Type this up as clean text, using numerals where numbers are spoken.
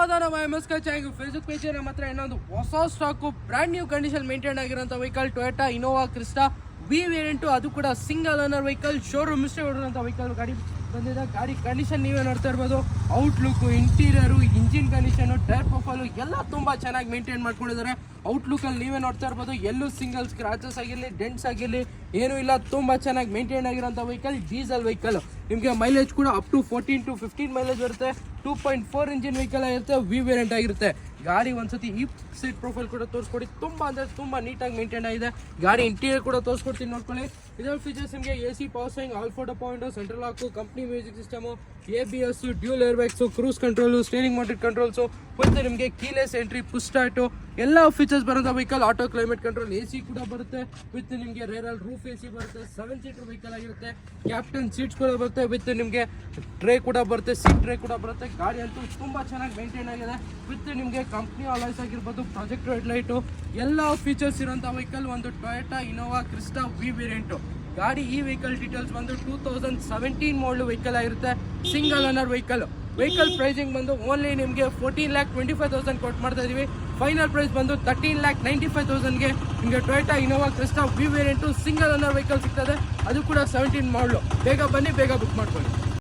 ಸ್ವಾಗತ ನಮ್ಮ MS channel Facebook page. ನಮ್ಮ ಹತ್ರ ಇನ್ನೊಂದು ಹೊಸ stock brand new condition maintain ಆಗಿರೋಂಥ vehicle Toyota Innova Crysta V variant, ಅದು ಕೂಡ single owner vehicle. Showroom mistake ಹೊಡೆದಂಥ ವೆಹಿಕಲ್ ಗಾಡಿ ಬಂದಿದೆ. ಗಾಡಿ ಕಂಡೀಷನ್ ನೀವೇ ನೋಡ್ತಾ ಇರ್ಬೋದು. Outlook, interior, engine condition, tyre profile ಎಲ್ಲ ತುಂಬ ಚೆನ್ನಾಗಿ ಮೇಂಟೈನ್ ಮಾಡ್ಕೊಂಡಿದ್ದಾರೆ. ಔಟ್ಲುಕ್ಕಲ್ಲಿ ನೀವೇ ನೋಡ್ತಾ ಇರ್ಬೋದು. ಎಲ್ಲೂ ಸಿಂಗಲ್ ಸ್ಕ್ರಾಚಸ್ ಆಗಿರಲಿ, ಡೆಂಟ್ಸ್ ಆಗಿರಲಿ ಏನೂ ಇಲ್ಲ. ತುಂಬ ಚೆನ್ನಾಗಿ ಮೇಂಟೈನ್ ಆಗಿರೋಂಥ ವೆಹಿಕಲ್, ಡೀಸೆಲ್ ವೆಹಿಕಲ್. ನಿಮಗೆ ಮೈಲೇಜ್ ಕೂಡ ಅಪ್ ಟು 14 to 15 ಮೈಲೇಜ್ ಬರುತ್ತೆ. 2.4 ಇಂಜಿನ್ ವೆಹಿಕಲ್ ಆಗಿರುತ್ತೆ, ವಿ ವೇರಿಯಂಟ್ ಆಗಿರುತ್ತೆ. ಗಾಡಿ ಒಂದ್ಸತಿ ಈ ಸೀಟ್ ಪ್ರೊಫೈಲ್ ಕೂಡ ತೋರಿಸ್ಕೊಡಿ. ತುಂಬ ಅಂದರೆ ತುಂಬ ನೀಟಾಗಿ ಮೇಂಟೈನ್ ಆಗಿದೆ. ಗಾಡಿ ಇಂಟೀರಿಯರ್ ಕೂಡ ತೋರಿಸ್ಕೊಡ್ತೀನಿ, ನೋಡ್ಕೊಳ್ಳಿ. ಇದರ ಫೀಚರ್ಸ್ ನಿಮಗೆ AC power steering, all 4 point, central lock, company music system, ABS, dual airbags, cruise control, steering mounted controls, ಮತ್ತು ನಿಮಗೆ ಕೀಲೆಸ್ ಎಂಟ್ರಿ, ಪುಷ್ ಸ್ಟಾರ್ಟು ಎಲ್ಲ ಫೀಚರ್ಸ್ ಬರೋಂಥ vehicle. Auto climate control, AC ಕೂಡ ಬರುತ್ತೆ. ವಿತ್ ನಿಮಗೆ ರೇರಲ್ ರೂಫ್ AC ಬರುತ್ತೆ. 7 seater vehicle ಆಗಿರುತ್ತೆ. Captain seats ಕೂಡ ಬರುತ್ತೆ. ವಿತ್ ನಿಮಗೆ ಟ್ರೇ ಕೂಡ ಬರುತ್ತೆ, ಸೀಟ್ ಟ್ರೇ ಕೂಡ ಬರುತ್ತೆ. ಗಾಡಿ ಅಂತೂ ತುಂಬ ಚೆನ್ನಾಗಿ ಮೇಂಟೈನ್ ಆಗಿದೆ. ವಿತ್ ನಿಮಗೆ ಕಂಪ್ನಿ ಅಲಾಯ್ಸ್ ಆಗಿರ್ಬೋದು, ಪ್ರಾಜೆಕ್ಟ್ ಹೆಡ್ ಲೈಟು ಎಲ್ಲ ಫೀಚರ್ಸ್ ಇರೋಂಥ ವೆಹಿಕಲ್ ಒಂದು Toyota Innova Crysta V variant. ಗಾಡಿ ಈ ವೆಹಿಕಲ್ ಡೀಟೇಲ್ಸ್ ಬಂದು 2017 ಮಾಡಲು ವೆಹಿಕಲ್ ಆಗಿರುತ್ತೆ. ಸಿಂಗಲ್ ಓನರ್ ವೆಹಿಕಲ್ ಪ್ರೈಸಿಂಗ್ ಬಂದು ಓನ್ಲಿ ನಿಮಗೆ 14,25,000 ಕೊಟ್ಟು ಮಾಡ್ತಾ ಇದೀವಿ. ಫೈನಲ್ ಪ್ರೈಸ್ ಬಂದು 13,95,000ಗೆ ನಿಮಗೆ Toyota Innova Crysta V variant single owner vehicle ಸಿಗ್ತದೆ. ಅದು ಕೂಡ 17 ಮಾಡಲು. ಬೇಗ ಬನ್ನಿ, ಬೇಗ ಬುಕ್ ಮಾಡ್ಕೊಳ್ಳಿ.